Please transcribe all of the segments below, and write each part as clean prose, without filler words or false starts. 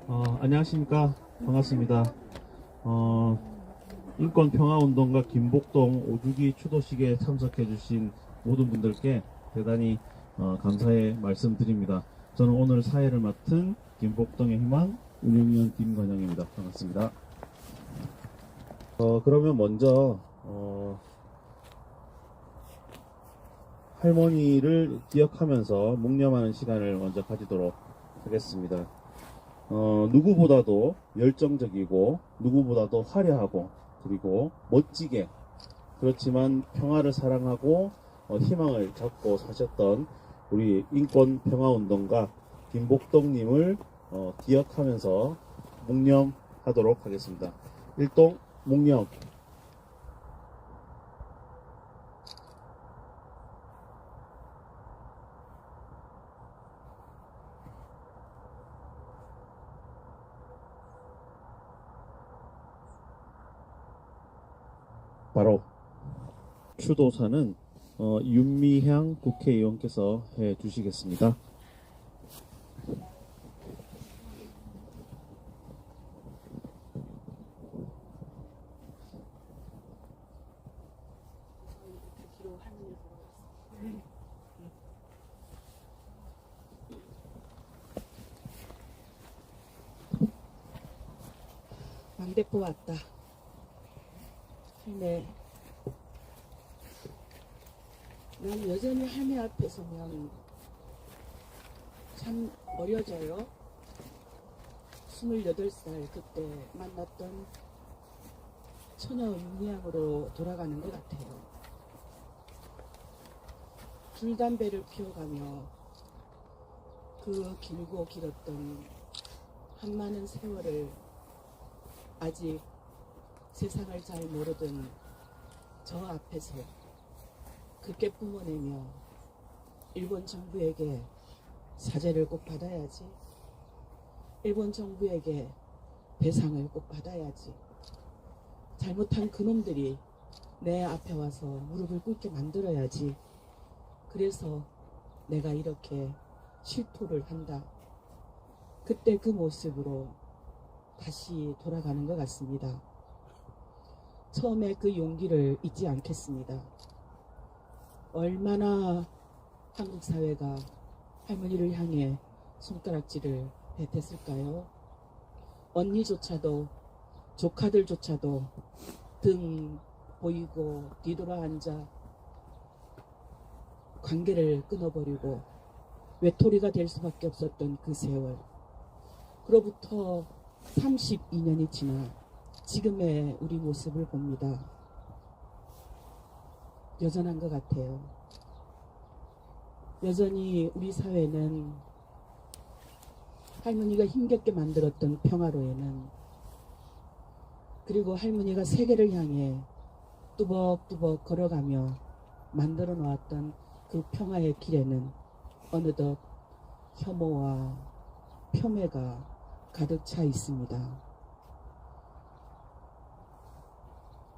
안녕하십니까. 반갑습니다. 어, 인권평화운동가 김복동 5주기 추도식에 참석해주신 모든 분들께 대단히 감사의 말씀드립니다. 저는 오늘 사회를 맡은 김복동의 희망 운영위원 김건영입니다. 반갑습니다. 그러면 먼저 할머니를 기억하면서 묵념하는 시간을 먼저 가지도록 하겠습니다. 누구보다도 열정적이고 누구보다도 화려하고 그리고 멋지게 그렇지만 평화를 사랑하고 희망을 갖고 사셨던 우리 인권평화운동가 김복동님을 기억하면서 묵념하도록 하겠습니다. 일동 묵념. 바로 추도사는 윤미향 국회의원께서 해 주시겠습니다. 왕대포 왔다. 할매, 난 여전히 할매 앞에 서면 참 어려져요. 28살 그때 만났던 처녀 윤미향으로 돌아가는 것 같아요. 줄담배를 피워가며 그 길고 길었던 한많은 세월을 아직 세상을 잘 모르던 저 앞에서 그렇게 뿜어내며 일본 정부에게 사죄를 꼭 받아야지, 일본 정부에게 배상을 꼭 받아야지, 잘못한 그놈들이 내 앞에 와서 무릎을 꿇게 만들어야지, 그래서 내가 이렇게 실토를 한다. 그때 그 모습으로 다시 돌아가는 것 같습니다. 처음에 그 용기를 잊지 않겠습니다. 얼마나 한국 사회가 할머니를 향해 손가락질을 뱉었을까요? 언니조차도, 조카들조차도 등 보이고 뒤돌아 앉아 관계를 끊어버리고 외톨이가 될 수밖에 없었던 그 세월. 그로부터 32년이 지나 지금의 우리 모습을 봅니다. 여전한 것 같아요. 여전히 우리 사회는 할머니가 힘겹게 만들었던 평화로에는, 그리고 할머니가 세계를 향해 뚜벅뚜벅 걸어가며 만들어 놓았던 그 평화의 길에는 어느덧 혐오와 폄훼가 가득 차 있습니다.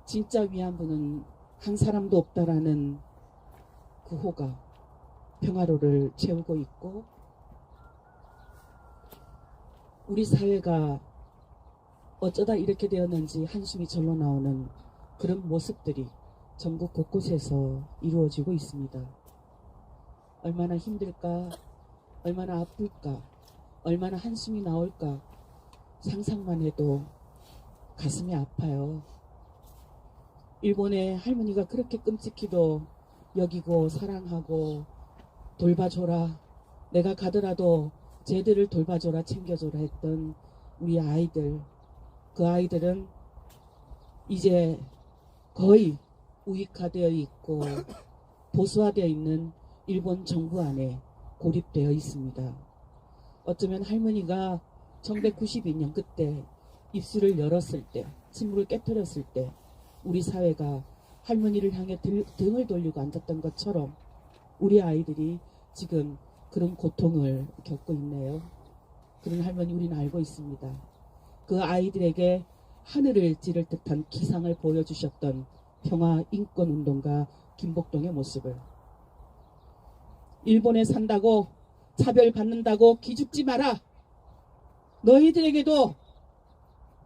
진짜 위안부는 한 사람도 없다라는 그 호가 평화로를 채우고 있고, 우리 사회가 어쩌다 이렇게 되었는지 한숨이 절로 나오는 그런 모습들이 전국 곳곳에서 이루어지고 있습니다. 얼마나 힘들까, 얼마나 아플까, 얼마나 한숨이 나올까 상상만 해도 가슴이 아파요. 일본의 할머니가 그렇게 끔찍히도 여기고 사랑하고 돌봐줘라, 내가 가더라도 쟤들을 돌봐줘라, 챙겨줘라 했던 우리 아이들, 그 아이들은 이제 거의 우익화되어 있고 보수화되어 있는 일본 정부 안에 고립되어 있습니다. 어쩌면 할머니가 1992년 그때 입술을 열었을 때, 침묵을 깨뜨렸을 때 우리 사회가 할머니를 향해 등을 돌리고 앉았던 것처럼 우리 아이들이 지금 그런 고통을 겪고 있네요. 그런 할머니 우리는 알고 있습니다. 그 아이들에게 하늘을 찌를 듯한 기상을 보여주셨던 평화 인권운동가 김복동의 모습을, 일본에 산다고 차별받는다고 기죽지 마라, 너희들에게도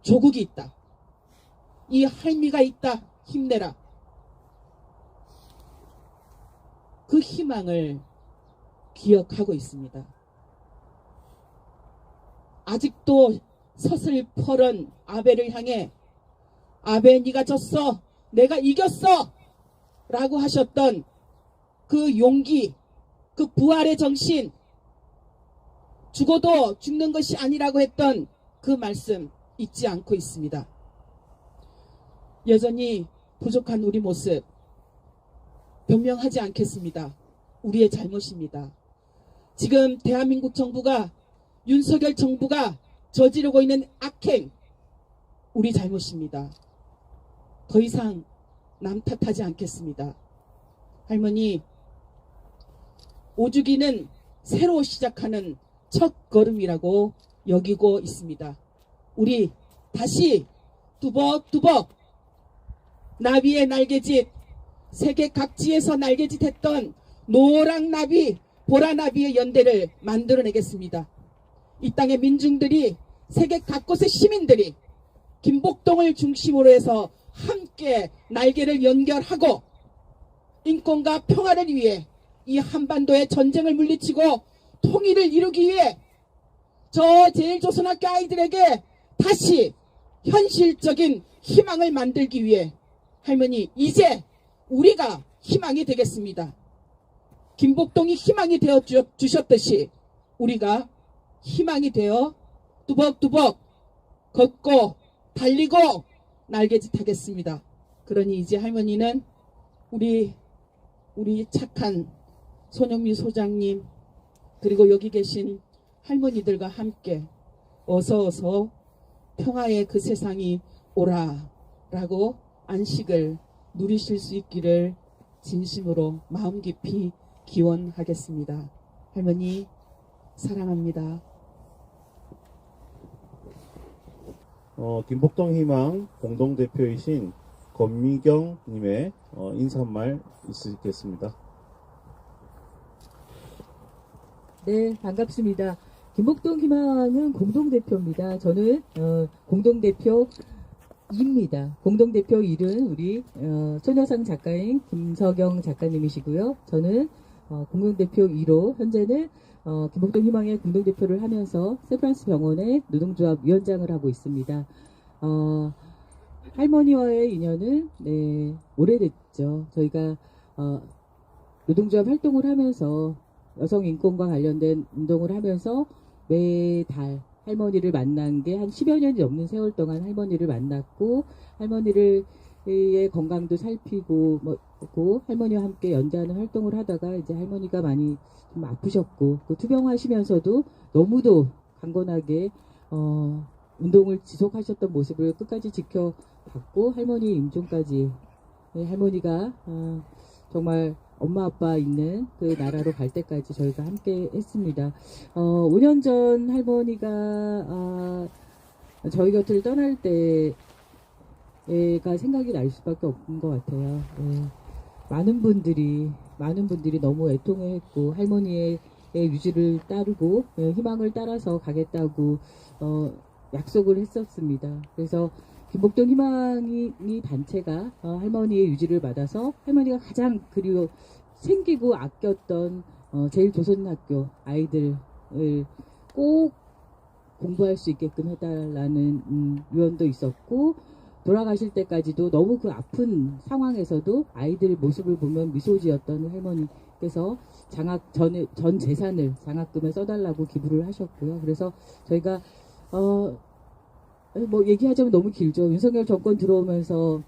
조국이 있다. 이 할미가 있다. 힘내라. 그 희망을 기억하고 있습니다. 아직도 서슬퍼런 아베를 향해 아베 네가 졌어. 내가 이겼어. 라고 하셨던 그 용기, 그 부활의 정신, 죽어도 죽는 것이 아니라고 했던 그 말씀 잊지 않고 있습니다. 여전히 부족한 우리 모습 변명하지 않겠습니다. 우리의 잘못입니다. 지금 대한민국 정부가, 윤석열 정부가 저지르고 있는 악행, 우리 잘못입니다. 더 이상 남 탓하지 않겠습니다. 할머니, 오주기는 새로 시작하는 첫 걸음이라고 여기고 있습니다. 우리 다시 두벅두벅 나비의 날개짓, 세계 각지에서 날개짓 했던 노랑나비, 보라나비의 연대를 만들어내겠습니다. 이 땅의 민중들이, 세계 각곳의 시민들이 김복동을 중심으로 해서 함께 날개를 연결하고 인권과 평화를 위해 이 한반도의 전쟁을 물리치고 통일을 이루기 위해 저 제일조선학교 아이들에게 다시 현실적인 희망을 만들기 위해 할머니, 이제 우리가 희망이 되겠습니다. 김복동이 희망이 되어 주셨듯이 우리가 희망이 되어 뚜벅뚜벅 걷고 달리고 날개짓 하겠습니다. 그러니 이제 할머니는 우리 착한 손영미 소장님, 그리고 여기 계신 할머니들과 함께 어서 평화의 그 세상이 오라라고 안식을 누리실 수 있기를 진심으로 마음 깊이 기원하겠습니다. 할머니 사랑합니다. 김복동 희망 공동대표이신 권미경님의 인사말 있으시겠습니다. 네, 반갑습니다. 김복동 희망은 공동대표입니다. 저는 공동대표입니다. 공동대표 1은 우리 소녀상 작가인 김석영 작가님이시고요. 저는 공동대표 2로 현재는 김복동 희망의 공동대표를 하면서 샌프란스 병원의 노동조합 위원장을 하고 있습니다. 할머니와의 인연은 오래됐죠. 저희가 노동조합 활동을 하면서 여성 인권과 관련된 운동을 하면서 매달 할머니를 만난 게 한 10여 년이 넘는 세월 동안 할머니를 만났고, 할머니의 건강도 살피고 할머니와 함께 연대하는 활동을 하다가 이제 할머니가 많이 좀 아프셨고, 투병하시면서도 너무도 강건하게 운동을 지속하셨던 모습을 끝까지 지켜봤고, 할머니의 임종까지, 할머니가 정말 엄마 아빠 있는 그 나라로 갈 때까지 저희가 함께 했습니다. 5년 전 할머니가 저희 곁을 떠날 때가 생각이 날 수밖에 없는 것 같아요. 많은 분들이 너무 애통해했고, 할머니의 유지를 따르고 희망을 따라서 가겠다고 약속을 했었습니다. 그래서 김복동 희망이 단체가 할머니의 유지를 받아서 할머니가 가장 챙기고 아꼈던 제일조선학교 아이들을 꼭 공부할 수 있게끔 해달라는 유언도 있었고, 돌아가실 때까지도 너무 그 아픈 상황에서도 아이들 모습을 보면 미소 지었던 할머니께서 전 재산을 장학금에 써달라고 기부를 하셨고요. 그래서 저희가 얘기하자면 너무 길죠. 윤석열 정권 들어오면서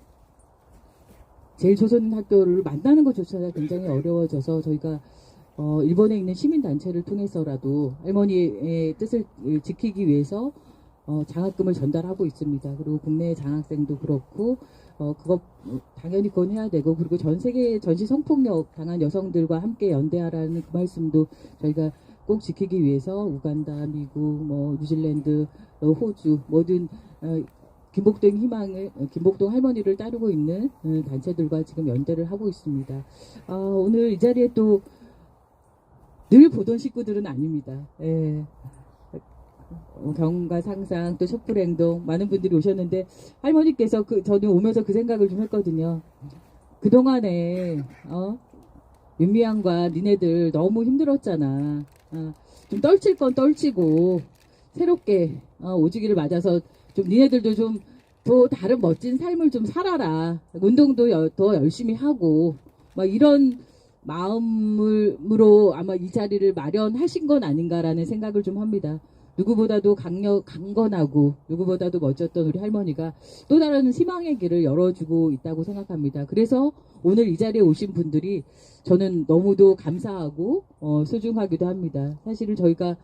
제일조선학교를 만나는 것조차 굉장히 어려워져서 저희가 일본에 있는 시민단체를 통해서라도 할머니의 뜻을 지키기 위해서 장학금을 전달하고 있습니다. 그리고 국내 장학생도 그렇고 그거 당연히 그건 해야 되고, 그리고 전 세계 전시 성폭력 당한 여성들과 함께 연대하라는 그 말씀도 저희가 꼭 지키기 위해서 우간다, 미국, 뉴질랜드, 호주 모든 김복동 할머니를 따르고 있는 단체들과 지금 연대를 하고 있습니다. 오늘 이 자리에 또 늘 보던 식구들은 아닙니다. 경과 상상 또 촛불행동 많은 분들이 오셨는데 할머니께서 저는 오면서 그 생각을 좀 했거든요. 그동안에 윤미향과 니네들 너무 힘들었잖아. 좀 떨칠 건 떨치고 새롭게 오지기를 맞아서 좀 니네들도 좀 또 다른 멋진 삶을 좀 살아라. 운동도 더 열심히 하고 막 이런 마음으로 아마 이 자리를 마련하신 건 아닌가라는 생각을 좀 합니다. 누구보다도 강건하고 누구보다도 멋졌던 우리 할머니가 또 다른 희망의 길을 열어주고 있다고 생각합니다. 그래서 오늘 이 자리에 오신 분들이 저는 너무도 감사하고 소중하기도 합니다. 사실은 저희가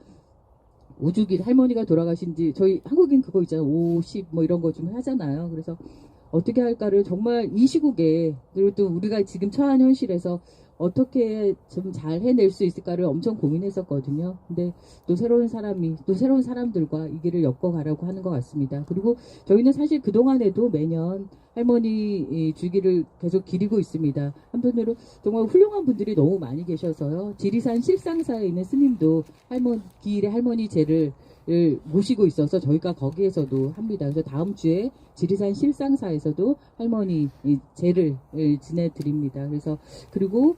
오주기 할머니가 돌아가신 지 저희 한국인 그거 있잖아요. 50 뭐 이런 거 좀 하잖아요. 그래서 어떻게 할까를 정말 이 시국에 그리고 또 우리가 지금 처한 현실에서 어떻게 좀 잘 해낼 수 있을까를 엄청 고민했었거든요. 근데 또 새로운 사람들과 이 길을 엮어가려고 하는 것 같습니다. 그리고 저희는 사실 그동안에도 매년 할머니 주기를 계속 기리고 있습니다. 한편으로 정말 훌륭한 분들이 너무 많이 계셔서요. 지리산 실상사에 있는 스님도 기일의 할머니 제를 모시고 있어서 저희가 거기에서도 합니다. 그래서 다음 주에 지리산 실상사에서도 할머니 제를 지내드립니다. 그래서 그리고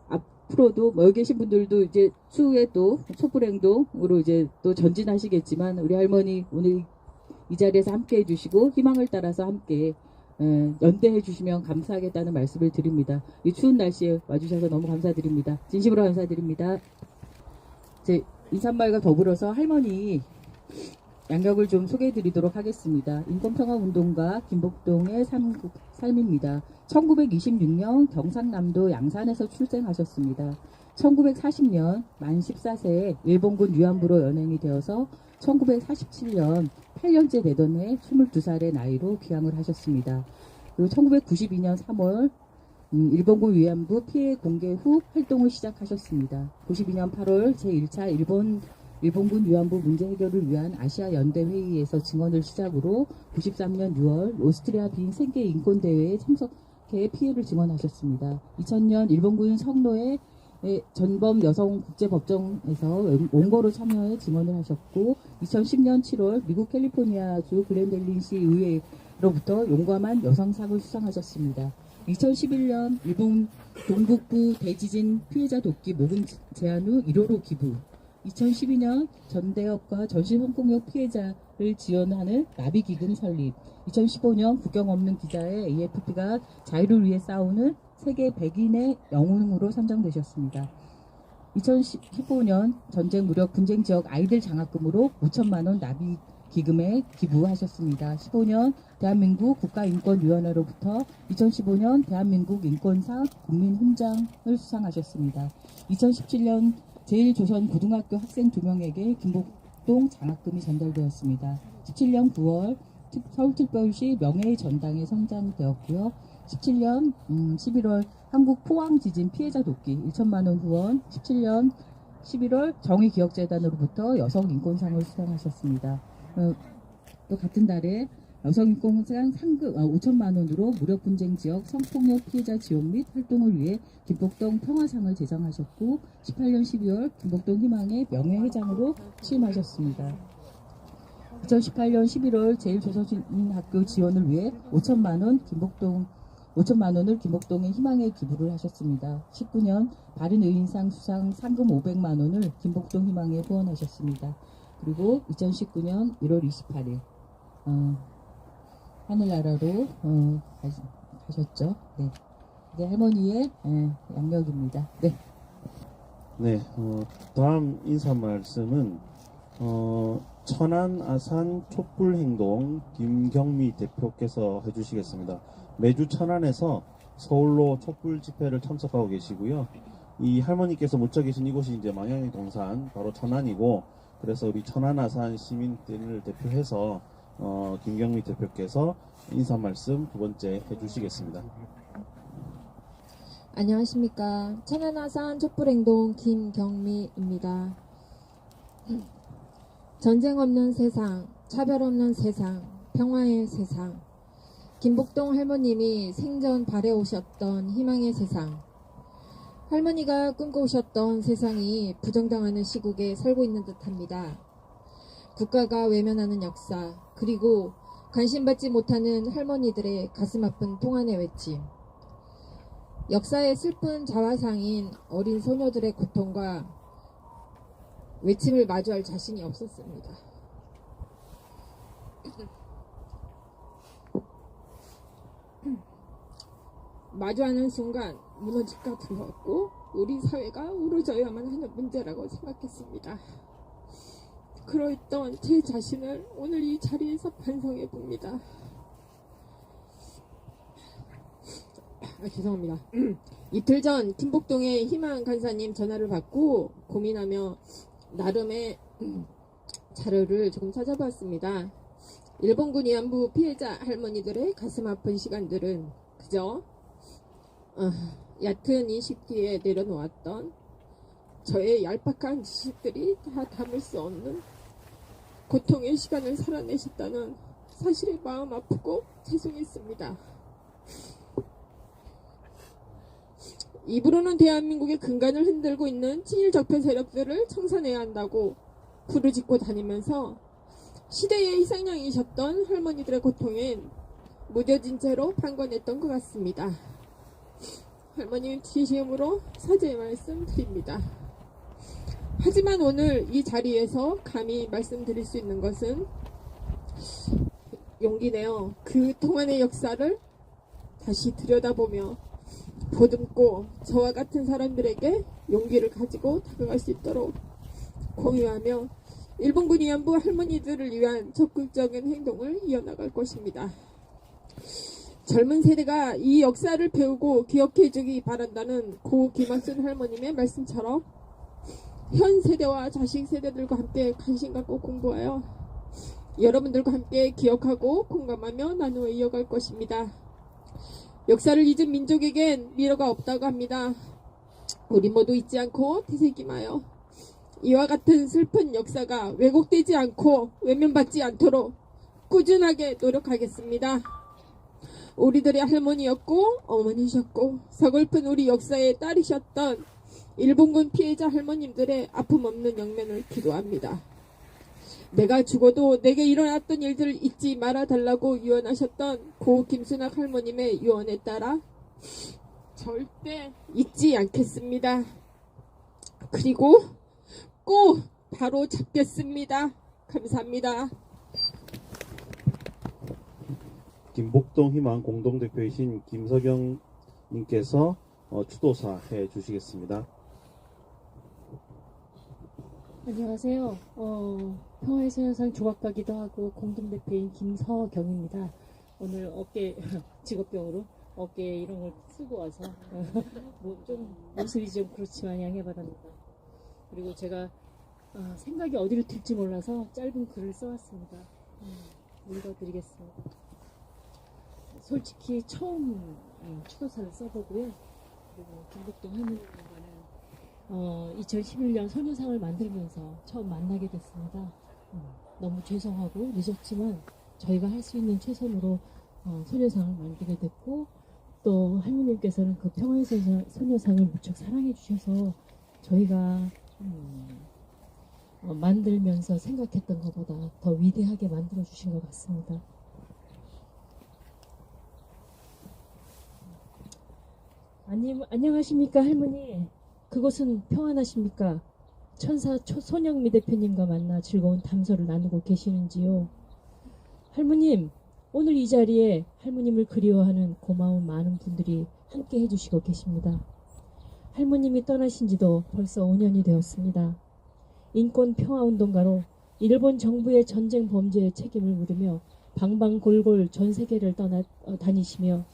앞으로도 여기 계신 분들도 이제 추후에 또 촛불행동으로 이제 또 전진하시겠지만 우리 할머니 오늘 이 자리에서 함께 해주시고 희망을 따라서 함께 연대해 주시면 감사하겠다는 말씀을 드립니다. 이 추운 날씨에 와주셔서 너무 감사드립니다. 진심으로 감사드립니다. 제 인사말과 더불어서 할머니 양력을 좀 소개해 드리도록 하겠습니다. 인권평화운동가 김복동의 삶입니다. 1926년 경상남도 양산에서 출생하셨습니다. 1940년 만 14세에 일본군 위안부로 연행이 되어서 1947년 8년째 되던 해 22살의 나이로 귀향을 하셨습니다. 그리고 1992년 3월 일본군 위안부 피해 공개 후 활동을 시작하셨습니다. 92년 8월 제1차 일본군 위안부 문제 해결을 위한 아시아 연대 회의에서 증언을 시작으로 93년 6월 오스트리아 빈 세계 인권 대회에 참석해 피해를 증언하셨습니다. 2000년 일본군 성노예 전범 여성 국제법정에서 원고로 참여해 증언을 하셨고 2010년 7월 미국 캘리포니아주 글렌델린시 의회로부터 용감한 여성상을 수상하셨습니다. 2011년 일본 동북부 대지진 피해자 돕기 모금 제안 후 1호로 기부 2012년 전대협과 전시성폭력 피해자를 지원하는 나비기금 설립 2015년 국경 없는 기자의 AFP가 자유를 위해 싸우는 세계 100인의 영웅으로 선정되셨습니다. 2015년 전쟁 무력 분쟁 지역 아이들 장학금으로 5천만 원 나비 기금에 기부하셨습니다. 15년 대한민국 국가인권위원회로부터 2015년 대한민국 인권상 국민훈장을 수상하셨습니다. 2017년 제1조선고등학교 학생 2명에게 김복동 장학금이 전달되었습니다. 17년 9월 서울특별시 명예의 전당에 선정되었고요. 17년 11월 한국 포항 지진 피해자 돕기 1천만 원 후원, 17년 11월 정의기억재단으로부터 여성인권상을 수상하셨습니다. 또 같은 달에 여성인권상 상금 5천만 원으로 무력분쟁 지역 성폭력 피해자 지원 및 활동을 위해 김복동 평화상을 제정하셨고 18년 12월 김복동 희망의 명예회장으로 취임하셨습니다. 2018년 11월 제1조선인학교 지원을 위해 5천만 원을 김복동의 희망에 기부를 하셨습니다. 19년 바른의인상 수상 상금 500만 원을 김복동 희망에 후원하셨습니다. 그리고 2019년 1월 28일 하늘나라로 가셨죠. 네. 이제 할머니의 양력입니다. 네. 네, 다음 인사 말씀은 천안 아산 촛불행동 김경미 대표께서 해주시겠습니다. 매주 천안에서 서울로 촛불 집회를 참석하고 계시고요. 이 할머니께서 묻혀 계신 이곳이 이제 망향의 동산 바로 천안이고, 그래서 우리 천안 아산 시민들을 대표해서 김경미 대표께서 인사 말씀 두 번째 해주시겠습니다. 안녕하십니까. 천안아산 촛불행동 김경미입니다. 전쟁 없는 세상, 차별 없는 세상, 평화의 세상. 김복동 할머님이 생전 바래오셨던 희망의 세상. 할머니가 꿈꿔오셨던 세상이 부정당하는 시국에 살고 있는 듯합니다. 국가가 외면하는 역사, 그리고 관심받지 못하는 할머니들의 가슴 아픈 통안의 외침. 역사의 슬픈 자화상인 어린 소녀들의 고통과 외침을 마주할 자신이 없었습니다. 마주하는 순간 무너질 것 같았고 우리 사회가 우러져야만 하는 문제라고 생각했습니다. 그러했던 제 자신을 오늘 이 자리에서 반성해 봅니다. 죄송합니다. 이틀 전 김복동의 희망 간사님 전화를 받고 고민하며 나름의 자료를 조금 찾아봤습니다. 일본군 위안부 피해자 할머니들의 가슴 아픈 시간들은 그저 얕은 인식 뒤에 내려놓았던 저의 얄팍한 지식들이 다 담을 수 없는 고통의 시간을 살아내셨다는 사실에 마음 아프고 죄송했습니다. 입으로는 대한민국의 근간을 흔들고 있는 친일 적폐 세력들을 청산해야 한다고 부르짖고 다니면서 시대의 희생양이셨던 할머니들의 고통엔 무뎌진 채로 방관했던 것 같습니다. 할머님 진심으로 사죄의 말씀 드립니다. 하지만 오늘 이 자리에서 감히 말씀드릴 수 있는 것은 용기네요. 그 동안의 역사를 다시 들여다보며 보듬고 저와 같은 사람들에게 용기를 가지고 다가갈 수 있도록 공유하며 일본군 위안부 할머니들을 위한 적극적인 행동을 이어나갈 것입니다. 젊은 세대가 이 역사를 배우고 기억해주기 바란다는 고 김학순 할머님의 말씀처럼 현 세대와 자식 세대들과 함께 관심 갖고 공부하여 여러분들과 함께 기억하고 공감하며 나누어 이어갈 것입니다. 역사를 잊은 민족에겐 미래가 없다고 합니다. 우리 모두 잊지 않고 되새김하여 이와 같은 슬픈 역사가 왜곡되지 않고 외면받지 않도록 꾸준하게 노력하겠습니다. 우리들의 할머니였고 어머니셨고 서글픈 우리 역사의 딸이셨던 일본군 피해자 할머님들의 아픔 없는 영면을 기도합니다. 내가 죽어도 내게 일어났던 일들을 잊지 말아달라고 유언하셨던 고 김순학 할머님의 유언에 따라 절대 잊지 않겠습니다. 그리고 꼭 바로 잡겠습니다. 감사합니다. 김복동 희망 공동대표이신 김석영 님께서 추도사 해 주시겠습니다. 안녕하세요. 평화의 소녀상 조각가기도 하고 공동대표인 김서경입니다. 오늘 직업병으로 어깨에 이런 걸 쓰고 와서 좀 모습이 좀 그렇지만 양해 바랍니다. 그리고 제가 생각이 어디로 튈지 몰라서 짧은 글을 써왔습니다. 읽어드리겠습니다. 솔직히 처음 추도사를 써보고요. 그리고 김복동 할머니님과는 2011년 소녀상을 만들면서 처음 만나게 됐습니다. 너무 죄송하고 늦었지만 저희가 할 수 있는 최선으로 소녀상을 만들게 됐고 또 할머님께서는 그 평화의 소녀상을 무척 사랑해 주셔서 저희가 만들면서 생각했던 것보다 더 위대하게 만들어 주신 것 같습니다. 안녕하십니까 할머니. 그곳은 평안하십니까? 천사 손영미 대표님과 만나 즐거운 담소를 나누고 계시는지요? 할머님, 오늘 이 자리에 할머님을 그리워하는 고마운 많은 분들이 함께 해주시고 계십니다. 할머님이 떠나신 지도 벌써 5년이 되었습니다. 인권 평화운동가로 일본 정부의 전쟁 범죄에 책임을 물으며 방방골골 전 세계를 다니시며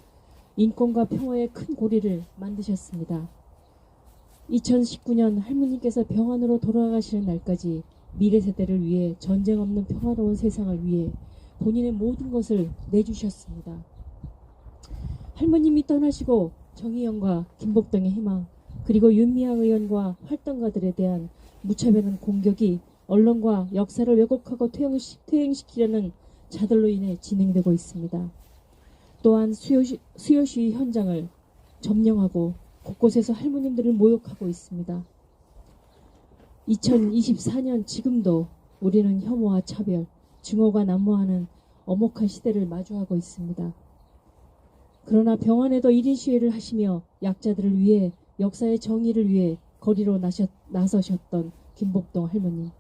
인권과 평화의 큰 고리를 만드셨습니다. 2019년 할머니께서 병원으로 돌아가시는 날까지 미래 세대를 위해 전쟁 없는 평화로운 세상을 위해 본인의 모든 것을 내주셨습니다. 할머님이 떠나시고 정의연과 김복동의 희망 그리고 윤미향 의원과 활동가들에 대한 무차별한 공격이 언론과 역사를 왜곡하고 퇴행시키려는 자들로 인해 진행되고 있습니다. 또한 수요 시위 현장을 점령하고 곳곳에서 할머님들을 모욕하고 있습니다. 2024년 지금도 우리는 혐오와 차별, 증오가 난무하는 엄혹한 시대를 마주하고 있습니다. 그러나 병원에도 1인 시위를 하시며 약자들을 위해 역사의 정의를 위해 거리로 나서셨던 김복동 할머님.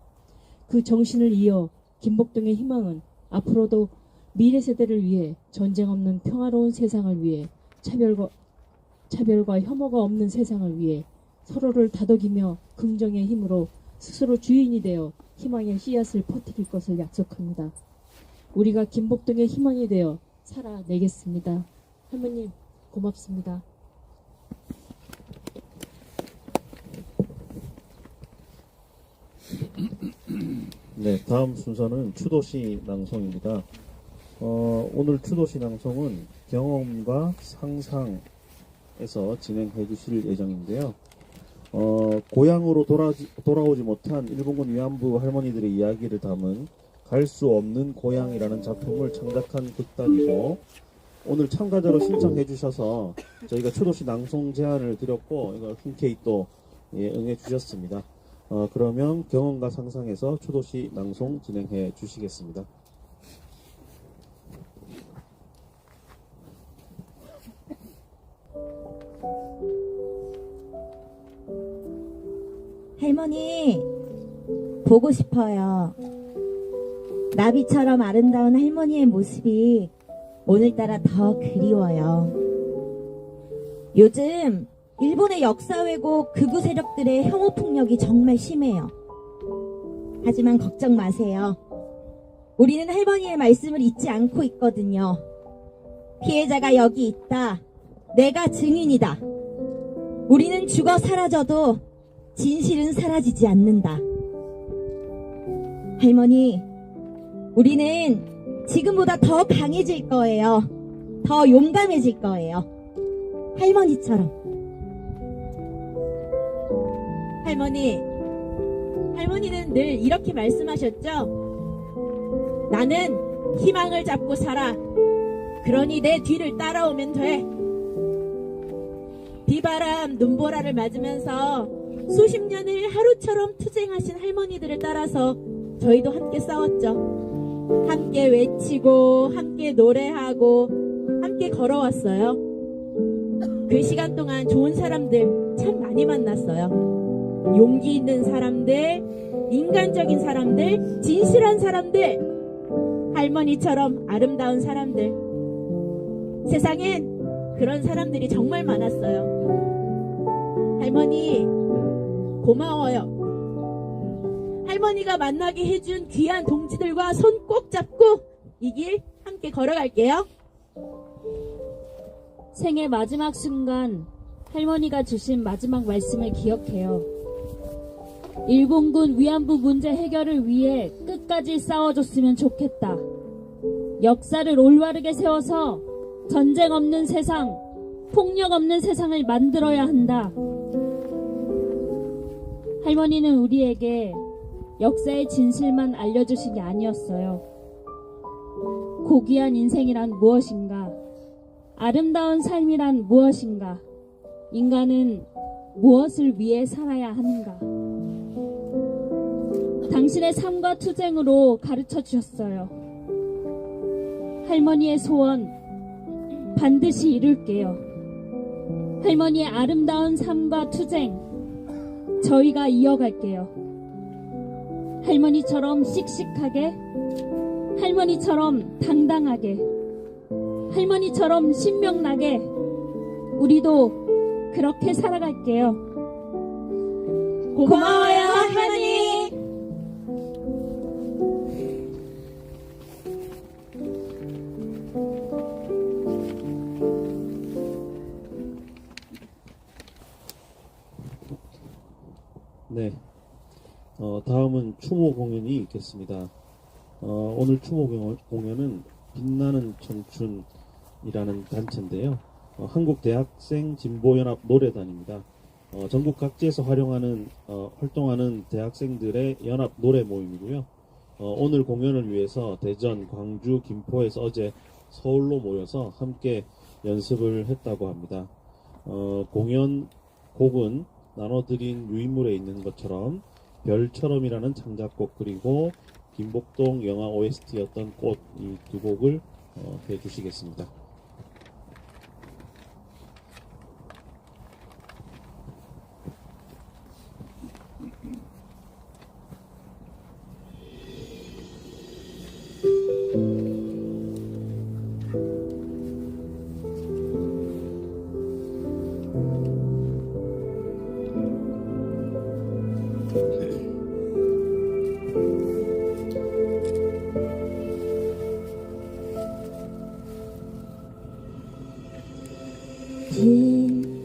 그 정신을 이어 김복동의 희망은 앞으로도 미래 세대를 위해 전쟁 없는 평화로운 세상을 위해 차별과 혐오가 없는 세상을 위해 서로를 다독이며 긍정의 힘으로 스스로 주인이 되어 희망의 씨앗을 퍼뜨릴 것을 약속합니다. 우리가 김복동의 희망이 되어 살아내겠습니다. 할머님 고맙습니다. 네, 다음 순서는 추도시 낭송입니다. 오늘 추도시 낭송은 경험과 상상에서 진행해 주실 예정인데요. 고향으로 돌아오지 못한 일본군 위안부 할머니들의 이야기를 담은 갈 수 없는 고향이라는 작품을 창작한 극단이고, 오늘 참가자로 신청해 주셔서 저희가 추도시 낭송 제안을 드렸고 이걸 흔쾌히 또 응해 주셨습니다. 그러면 경험과 상상에서 추도시 낭송 진행해 주시겠습니다. 할머니, 보고 싶어요. 나비처럼 아름다운 할머니의 모습이 오늘따라 더 그리워요. 요즘 일본의 역사 왜곡 극우 세력들의 혐오 폭력이 정말 심해요. 하지만 걱정 마세요. 우리는 할머니의 말씀을 잊지 않고 있거든요. 피해자가 여기 있다. 내가 증인이다. 우리는 죽어 사라져도 진실은 사라지지 않는다. 할머니, 우리는 지금보다 더 강해질 거예요. 더 용감해질 거예요. 할머니처럼. 할머니는 늘 이렇게 말씀하셨죠? 나는 희망을 잡고 살아. 그러니 내 뒤를 따라오면 돼. 비바람, 눈보라를 맞으면서 수십 년을 하루처럼 투쟁하신 할머니들을 따라서 저희도 함께 싸웠죠. 함께 외치고, 함께 노래하고, 함께 걸어왔어요. 그 시간 동안 좋은 사람들 참 많이 만났어요. 용기 있는 사람들, 인간적인 사람들, 진실한 사람들, 할머니처럼 아름다운 사람들. 세상엔 그런 사람들이 정말 많았어요. 할머니, 고마워요. 할머니가 만나게 해준 귀한 동지들과 손 꼭 잡고 이 길 함께 걸어갈게요. 생의 마지막 순간 할머니가 주신 마지막 말씀을 기억해요. 일본군 위안부 문제 해결을 위해 끝까지 싸워줬으면 좋겠다. 역사를 올바르게 세워서 전쟁 없는 세상, 폭력 없는 세상을 만들어야 한다. 할머니는 우리에게 역사의 진실만 알려주신 게 아니었어요. 고귀한 인생이란 무엇인가? 아름다운 삶이란 무엇인가? 인간은 무엇을 위해 살아야 하는가? 당신의 삶과 투쟁으로 가르쳐 주셨어요. 할머니의 소원 반드시 이룰게요. 할머니의 아름다운 삶과 투쟁 저희가 이어갈게요. 할머니처럼 씩씩하게, 할머니처럼 당당하게, 할머니처럼 신명나게 우리도 그렇게 살아갈게요. 고마워요, 할머니. 네, 다음은 추모 공연이 있겠습니다. 오늘 추모 공연은 빛나는 청춘이라는 단체인데요. 한국 대학생 진보연합 노래단입니다. 전국 각지에서 활동하는 대학생들의 연합 노래 모임이고요. 오늘 공연을 위해서 대전, 광주, 김포에서 어제 서울로 모여서 함께 연습을 했다고 합니다. 공연 곡은 나눠드린 유인물에 있는 것처럼 별처럼이라는 창작곡 그리고 김복동 영화 OST였던 꽃 이 두 곡을 해주시겠습니다.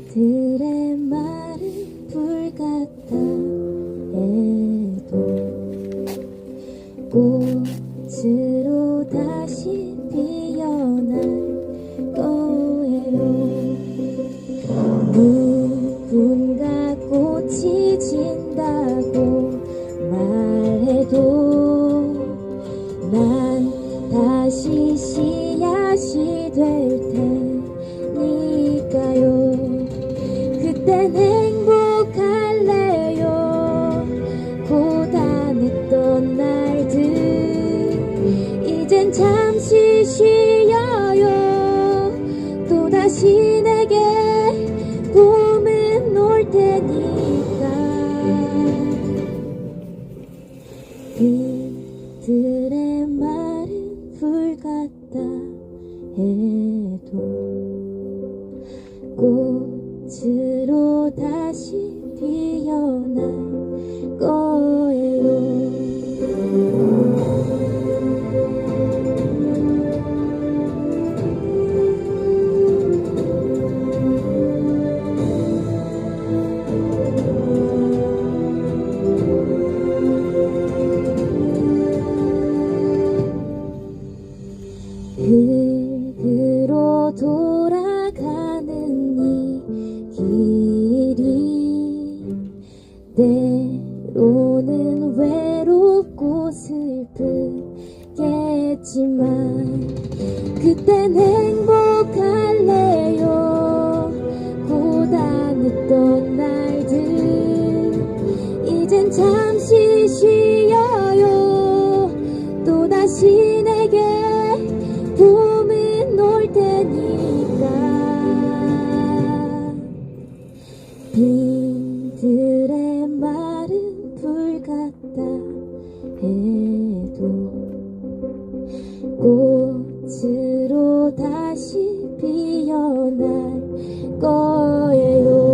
빛들의 말은 불 같다 해도 꽃으로 다시 피어날 거예요. 누군가 꽃이 진다고 말해도 난 다시 씨앗이 될 테니까요. 그땐 행복할래요. 고단했던 날들 이젠 잠시 쉬어요. 또다시 내게 봄은 올 테니까. 빛들의 말은 불 같다 해도 꽃으로 다시 피어날 거예요. 흙으로 돌아가는 이 길이 때로는 외롭고 슬프겠지만 그땐 행복할래요. 고단했던 날들 이젠 잠시 쉬어요. 또다시 내게 봄은 올 테니까. 빈들의 말은 불 같다 해도 꽃으로 다시 피어날 거예요.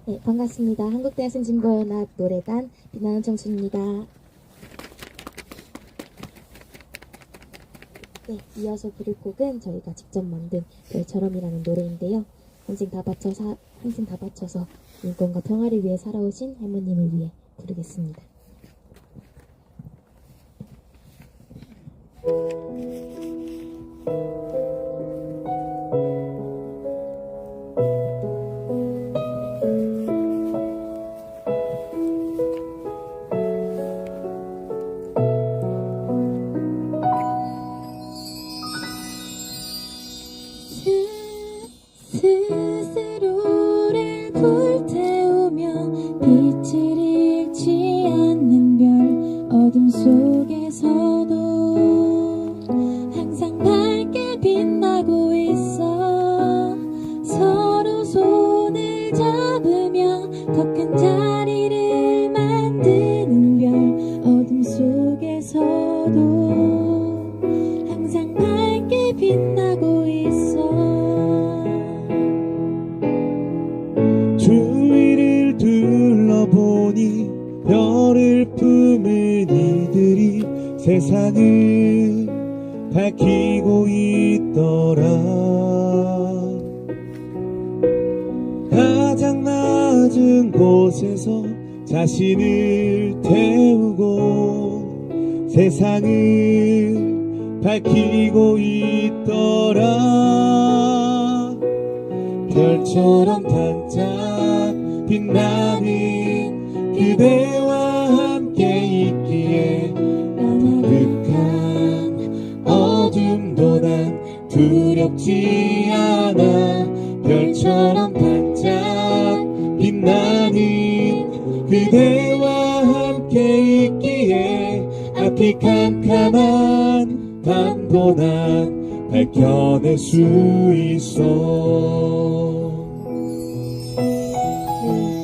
네, 반갑습니다. 한국대학생 진보연합 노래단 빛나는 청춘입니다. 네, 이어서 부를 곡은 저희가 직접 만든 별처럼이라는 노래인데요. 한 생 다 바쳐서 인권과 평화를 위해 살아오신 할머님을 위해 부르겠습니다. 스스로를 불태우며 빛을 잃지 않는 별 어둠 속에서도 항상 밝게 빛나고 있어. 서로 손을 잡으며 더 큰 자리를 만드는 별 어둠 속에서도 항상 밝게 빛나고 있어. 주위를 둘러보니 별을 품은 이들이 세상을 밝히고 있더라. 가장 낮은 곳에서 자신을 태우고 세상을 밝히고 있더라. 별처럼 반짝 빛나는 그대와 함께 있기에 가득한 어둠도 난 두렵지 않아. 별처럼 반짝 빛나는 그대와 함께 있기에 앞이 캄캄한 밤도 난 밝혀낼 수 있어.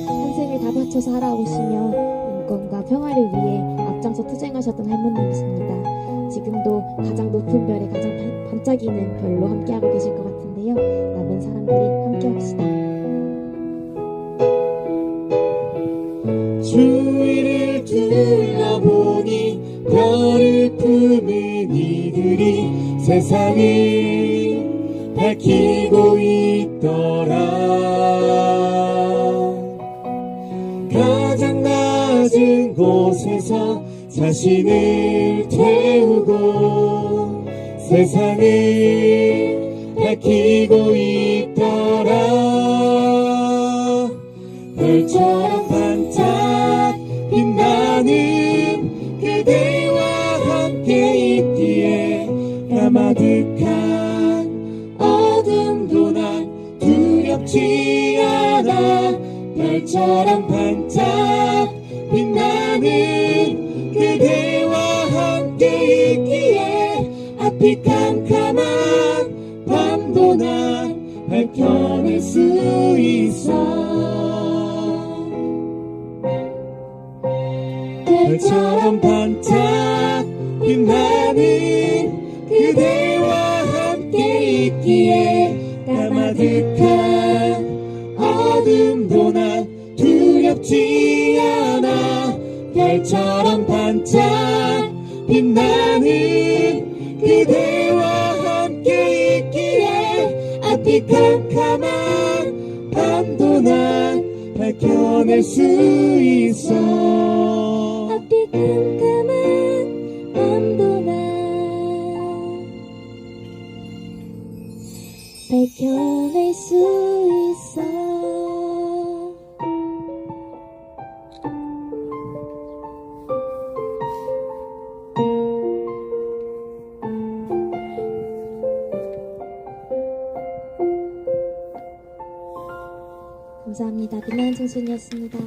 한생을 다 바쳐 살아오시며 인권과 평화를 위해 앞장서 투쟁하셨던 할머님이십니다. 지금도 가장 높은 별에 가장 반짝이는 별로 함께하고 계실 것 같은데요. 남은 사람들이 함께합시다. 주위를 둘러보니 별을 품은 이들이 세상을 밝히고 있더라. 가장 낮은 곳에서 자신을 태우고 세상을 밝히고 있더라. 별처럼 반짝 빛나는 그대와 함께 있기에 가마득한 어둠도 난 두렵지 않아. 별처럼 반짝 빛나는 그대와 함께 있기에 앞이 캄캄한 밤도 난 밝혀낼 수 있어. 별처럼 반짝 빛나는 그대와 함께 있기에 가마득한 어둠도 난 두렵지 않아. 별처럼 반짝 빛나는 그대와 함께 있기에 앞이 캄캄한 밤도 난 밝혀낼 수 있어. 앞이 캄캄한 밤도 난 밝혀낼 수 있어. 감사합니다. 빛나는 청순이었습니다.